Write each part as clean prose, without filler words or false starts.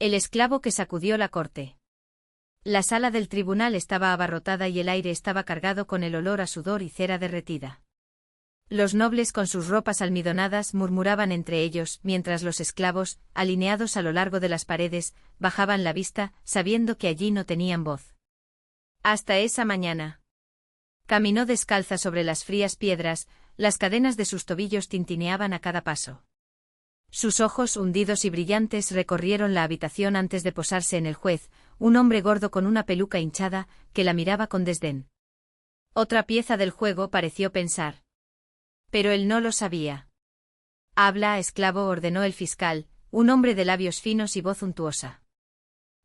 El esclavo que sacudió la corte. La sala del tribunal estaba abarrotada y el aire estaba cargado con el olor a sudor y cera derretida. Los nobles con sus ropas almidonadas murmuraban entre ellos, mientras los esclavos, alineados a lo largo de las paredes, bajaban la vista, sabiendo que allí no tenían voz. Hasta esa mañana. Caminó descalza sobre las frías piedras, las cadenas de sus tobillos tintineaban a cada paso. Sus ojos hundidos y brillantes recorrieron la habitación antes de posarse en el juez, un hombre gordo con una peluca hinchada, que la miraba con desdén. Otra pieza del juego, pareció pensar. Pero él no lo sabía. Habla, esclavo, ordenó el fiscal, un hombre de labios finos y voz untuosa.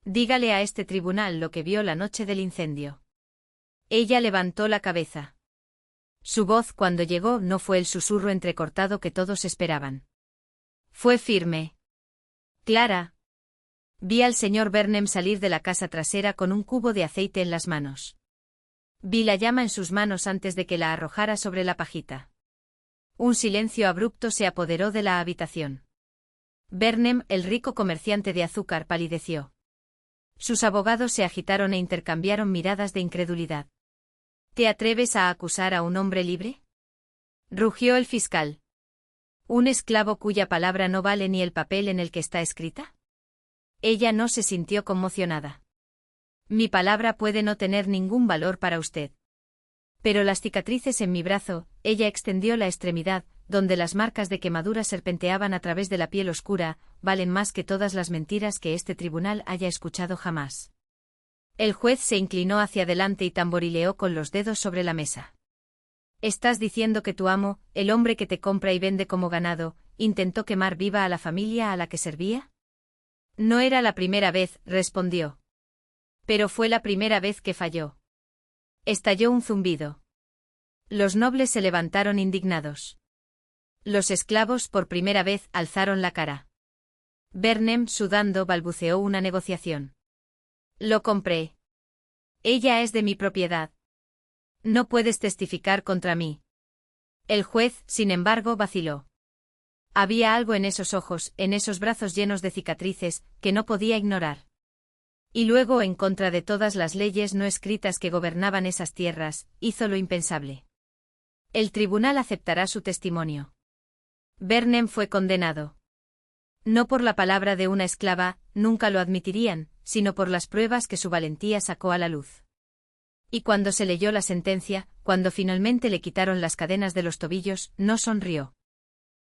Dígale a este tribunal lo que vio la noche del incendio. Ella levantó la cabeza. Su voz cuando llegó no fue el susurro entrecortado que todos esperaban. Fue firme. Clara. Vi al señor Vernem salir de la casa trasera con un cubo de aceite en las manos. Vi la llama en sus manos antes de que la arrojara sobre la pajita. Un silencio abrupto se apoderó de la habitación. Vernem, el rico comerciante de azúcar, palideció. Sus abogados se agitaron e intercambiaron miradas de incredulidad. ¿Te atreves a acusar a un hombre libre?, rugió el fiscal. ¿Un esclavo cuya palabra no vale ni el papel en el que está escrita? Ella no se sintió conmocionada. Mi palabra puede no tener ningún valor para usted. Pero las cicatrices en mi brazo, ella extendió la extremidad, donde las marcas de quemadura serpenteaban a través de la piel oscura, valen más que todas las mentiras que este tribunal haya escuchado jamás. El juez se inclinó hacia adelante y tamborileó con los dedos sobre la mesa. ¿Estás diciendo que tu amo, el hombre que te compra y vende como ganado, intentó quemar viva a la familia a la que servía? No era la primera vez, respondió. Pero fue la primera vez que falló. Estalló un zumbido. Los nobles se levantaron indignados. Los esclavos por primera vez alzaron la cara. Vernem, sudando, balbuceó una negociación. Lo compré. Ella es de mi propiedad. No puedes testificar contra mí. El juez, sin embargo, vaciló. Había algo en esos ojos, en esos brazos llenos de cicatrices, que no podía ignorar. Y luego, en contra de todas las leyes no escritas que gobernaban esas tierras, hizo lo impensable. El tribunal aceptará su testimonio. Vernem fue condenado. No por la palabra de una esclava, nunca lo admitirían, sino por las pruebas que su valentía sacó a la luz. Y cuando se leyó la sentencia, cuando finalmente le quitaron las cadenas de los tobillos, no sonrió.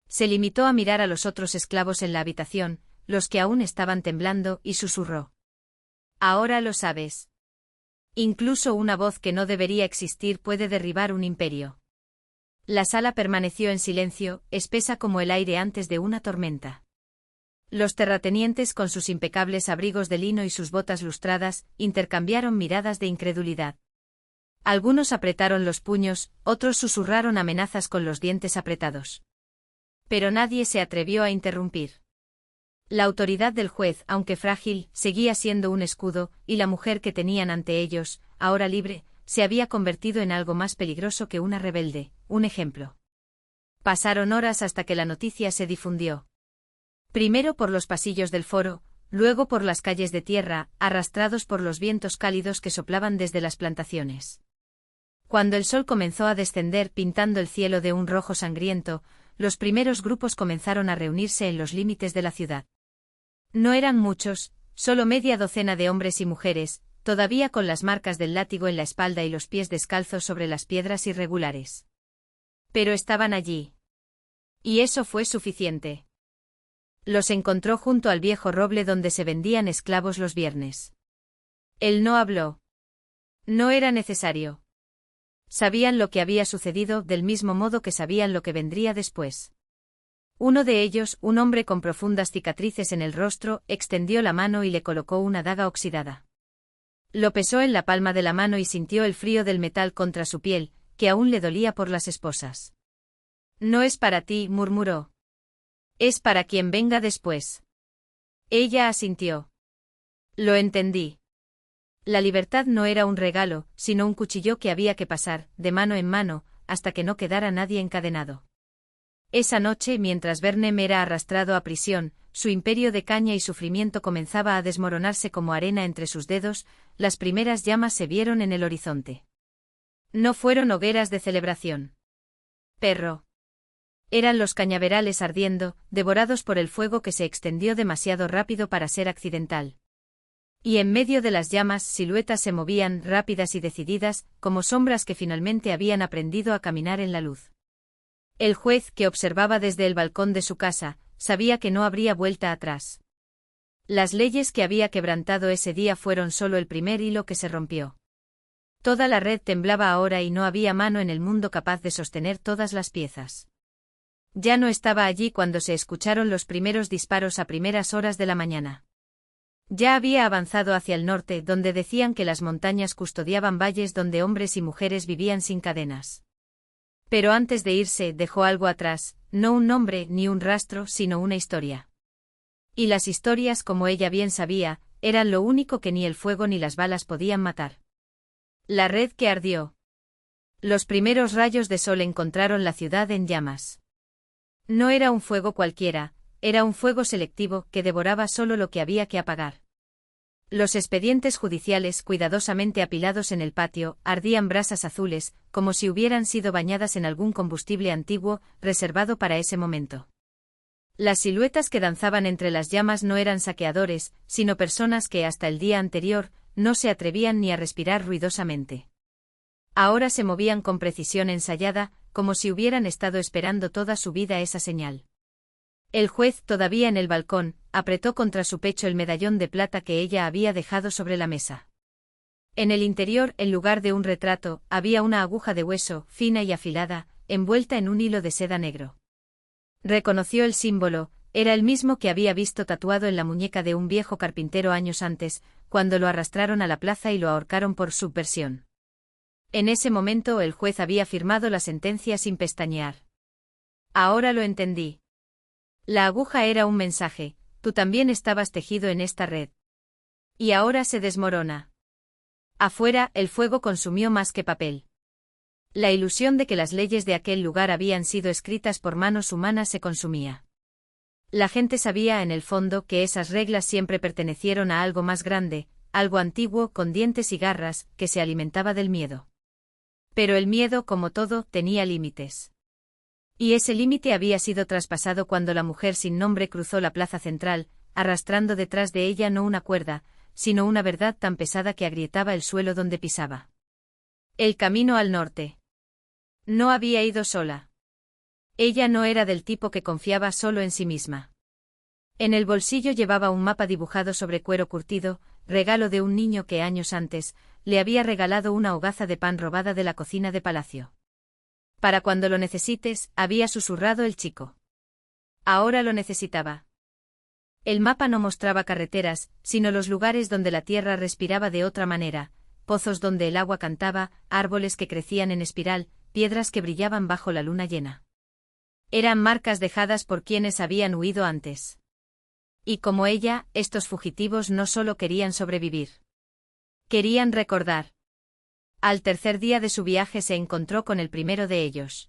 Se limitó a mirar a los otros esclavos en la habitación, los que aún estaban temblando, y susurró. Ahora lo sabes. Incluso una voz que no debería existir puede derribar un imperio. La sala permaneció en silencio, espesa como el aire antes de una tormenta. Los terratenientes, con sus impecables abrigos de lino y sus botas lustradas, intercambiaron miradas de incredulidad. Algunos apretaron los puños, otros susurraron amenazas con los dientes apretados. Pero nadie se atrevió a interrumpir. La autoridad del juez, aunque frágil, seguía siendo un escudo, y la mujer que tenían ante ellos, ahora libre, se había convertido en algo más peligroso que una rebelde, un ejemplo. Pasaron horas hasta que la noticia se difundió. Primero por los pasillos del foro, luego por las calles de tierra, arrastrados por los vientos cálidos que soplaban desde las plantaciones. Cuando el sol comenzó a descender pintando el cielo de un rojo sangriento, los primeros grupos comenzaron a reunirse en los límites de la ciudad. No eran muchos, solo media docena de hombres y mujeres, todavía con las marcas del látigo en la espalda y los pies descalzos sobre las piedras irregulares. Pero estaban allí. Y eso fue suficiente. Los encontró junto al viejo roble donde se vendían esclavos los viernes. Él no habló. No era necesario. Sabían lo que había sucedido del mismo modo que sabían lo que vendría después. Uno de ellos, un hombre con profundas cicatrices en el rostro, extendió la mano y le colocó una daga oxidada. Lo pesó en la palma de la mano y sintió el frío del metal contra su piel, que aún le dolía por las esposas. No es para ti, murmuró. Es para quien venga después. Ella asintió. Lo entendí. La libertad no era un regalo, sino un cuchillo que había que pasar, de mano en mano, hasta que no quedara nadie encadenado. Esa noche, mientras Vernem era arrastrado a prisión, su imperio de caña y sufrimiento comenzaba a desmoronarse como arena entre sus dedos, las primeras llamas se vieron en el horizonte. No fueron hogueras de celebración. Perro. Eran los cañaverales ardiendo, devorados por el fuego que se extendió demasiado rápido para ser accidental. Y en medio de las llamas, siluetas se movían, rápidas y decididas, como sombras que finalmente habían aprendido a caminar en la luz. El juez, que observaba desde el balcón de su casa, sabía que no habría vuelta atrás. Las leyes que había quebrantado ese día fueron solo el primer hilo que se rompió. Toda la red temblaba ahora y no había mano en el mundo capaz de sostener todas las piezas. Ya no estaba allí cuando se escucharon los primeros disparos a primeras horas de la mañana. Ya había avanzado hacia el norte, donde decían que las montañas custodiaban valles donde hombres y mujeres vivían sin cadenas. Pero antes de irse dejó algo atrás, no un nombre ni un rastro, sino una historia. Y las historias, como ella bien sabía, eran lo único que ni el fuego ni las balas podían matar. La red que ardió. Los primeros rayos de sol encontraron la ciudad en llamas. No era un fuego cualquiera, era un fuego selectivo que devoraba solo lo que había que apagar. Los expedientes judiciales, cuidadosamente apilados en el patio, ardían brasas azules, como si hubieran sido bañadas en algún combustible antiguo, reservado para ese momento. Las siluetas que danzaban entre las llamas no eran saqueadores, sino personas que hasta el día anterior no se atrevían ni a respirar ruidosamente. Ahora se movían con precisión ensayada, como si hubieran estado esperando toda su vida esa señal. El juez, todavía en el balcón, apretó contra su pecho el medallón de plata que ella había dejado sobre la mesa. En el interior, en lugar de un retrato, había una aguja de hueso, fina y afilada, envuelta en un hilo de seda negro. Reconoció el símbolo, era el mismo que había visto tatuado en la muñeca de un viejo carpintero años antes, cuando lo arrastraron a la plaza y lo ahorcaron por subversión. En ese momento el juez había firmado la sentencia sin pestañear. Ahora lo entendí. La aguja era un mensaje, tú también estabas tejido en esta red. Y ahora se desmorona. Afuera, el fuego consumió más que papel. La ilusión de que las leyes de aquel lugar habían sido escritas por manos humanas se consumía. La gente sabía en el fondo que esas reglas siempre pertenecieron a algo más grande, algo antiguo con dientes y garras, que se alimentaba del miedo. Pero el miedo, como todo, tenía límites. Y ese límite había sido traspasado cuando la mujer sin nombre cruzó la plaza central, arrastrando detrás de ella no una cuerda, sino una verdad tan pesada que agrietaba el suelo donde pisaba. El camino al norte. No había ido sola. Ella no era del tipo que confiaba solo en sí misma. En el bolsillo llevaba un mapa dibujado sobre cuero curtido, regalo de un niño que años antes le había regalado una hogaza de pan robada de la cocina de palacio. Para cuando lo necesites, había susurrado el chico. Ahora lo necesitaba. El mapa no mostraba carreteras, sino los lugares donde la tierra respiraba de otra manera, pozos donde el agua cantaba, árboles que crecían en espiral, piedras que brillaban bajo la luna llena. Eran marcas dejadas por quienes habían huido antes. Y como ella, estos fugitivos no solo querían sobrevivir. Querían recordar. Al tercer día de su viaje se encontró con el primero de ellos.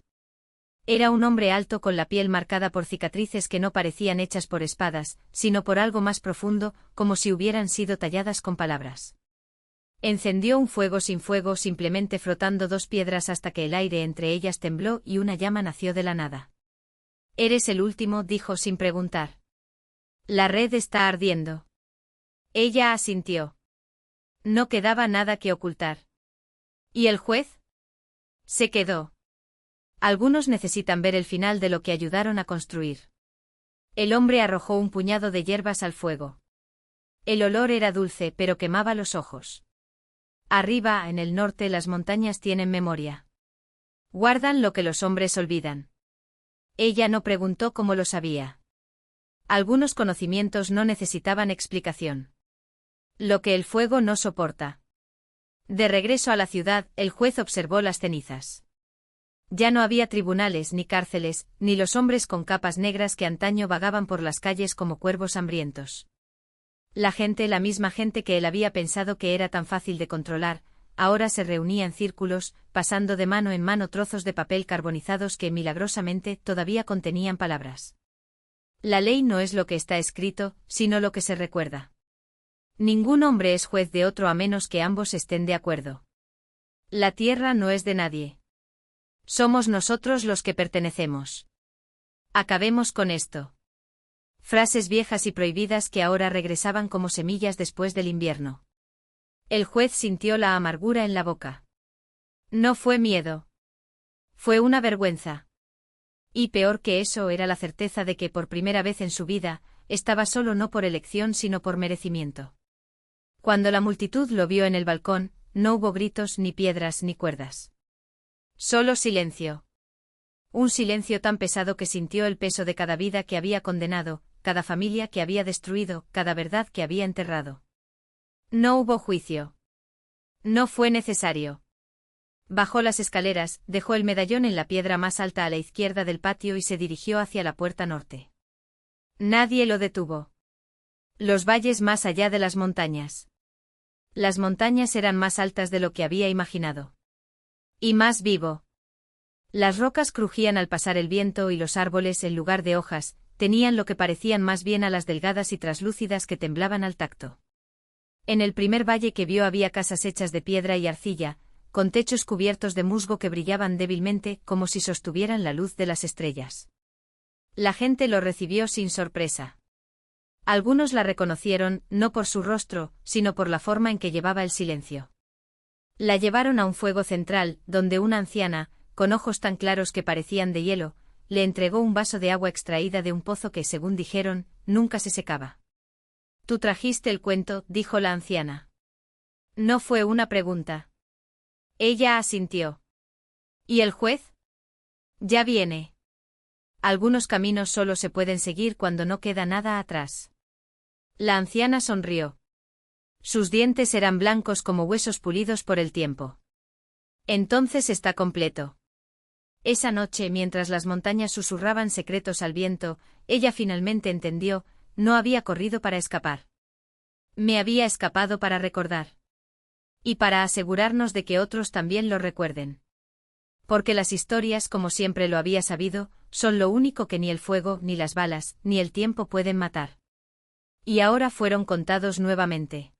Era un hombre alto con la piel marcada por cicatrices que no parecían hechas por espadas, sino por algo más profundo, como si hubieran sido talladas con palabras. Encendió un fuego, simplemente frotando dos piedras hasta que el aire entre ellas tembló y una llama nació de la nada. «Eres el último», dijo sin preguntar. «La red está ardiendo». Ella asintió. No quedaba nada que ocultar. ¿Y el juez? Se quedó. Algunos necesitan ver el final de lo que ayudaron a construir. El hombre arrojó un puñado de hierbas al fuego. El olor era dulce, pero quemaba los ojos. Arriba, en el norte, las montañas tienen memoria. Guardan lo que los hombres olvidan. Ella no preguntó cómo lo sabía. Algunos conocimientos no necesitaban explicación. Lo que el fuego no soporta. De regreso a la ciudad, el juez observó las cenizas. Ya no había tribunales ni cárceles, ni los hombres con capas negras que antaño vagaban por las calles como cuervos hambrientos. La gente, la misma gente que él había pensado que era tan fácil de controlar, ahora se reunía en círculos, pasando de mano en mano trozos de papel carbonizados que, milagrosamente, todavía contenían palabras. La ley no es lo que está escrito, sino lo que se recuerda. Ningún hombre es juez de otro a menos que ambos estén de acuerdo. La tierra no es de nadie. Somos nosotros los que pertenecemos. Acabemos con esto. Frases viejas y prohibidas que ahora regresaban como semillas después del invierno. El juez sintió la amargura en la boca. No fue miedo. Fue una vergüenza. Y peor que eso era la certeza de que por primera vez en su vida, estaba solo no por elección sino por merecimiento. Cuando la multitud lo vio en el balcón, no hubo gritos ni piedras ni cuerdas. Solo silencio. Un silencio tan pesado que sintió el peso de cada vida que había condenado, cada familia que había destruido, cada verdad que había enterrado. No hubo juicio. No fue necesario. Bajó las escaleras, dejó el medallón en la piedra más alta a la izquierda del patio y se dirigió hacia la puerta norte. Nadie lo detuvo. Los valles más allá de las montañas. Las montañas eran más altas de lo que había imaginado. Y más vivo. Las rocas crujían al pasar el viento y los árboles, en lugar de hojas, tenían lo que parecían más bien alas delgadas y traslúcidas que temblaban al tacto. En el primer valle que vio había casas hechas de piedra y arcilla, con techos cubiertos de musgo que brillaban débilmente como si sostuvieran la luz de las estrellas. La gente lo recibió sin sorpresa. Algunos la reconocieron, no por su rostro, sino por la forma en que llevaba el silencio. La llevaron a un fuego central, donde una anciana, con ojos tan claros que parecían de hielo, le entregó un vaso de agua extraída de un pozo que, según dijeron, nunca se secaba. «Tú trajiste el cuento», dijo la anciana. No fue una pregunta. Ella asintió. ¿Y el juez? Ya viene. Algunos caminos solo se pueden seguir cuando no queda nada atrás. La anciana sonrió. Sus dientes eran blancos como huesos pulidos por el tiempo. Entonces está completo. Esa noche, mientras las montañas susurraban secretos al viento, ella finalmente entendió, no había corrido para escapar. Me había escapado para recordar. Y para asegurarnos de que otros también lo recuerden. Porque las historias, como siempre lo había sabido, son lo único que ni el fuego, ni las balas, ni el tiempo pueden matar. Y ahora fueron contados nuevamente.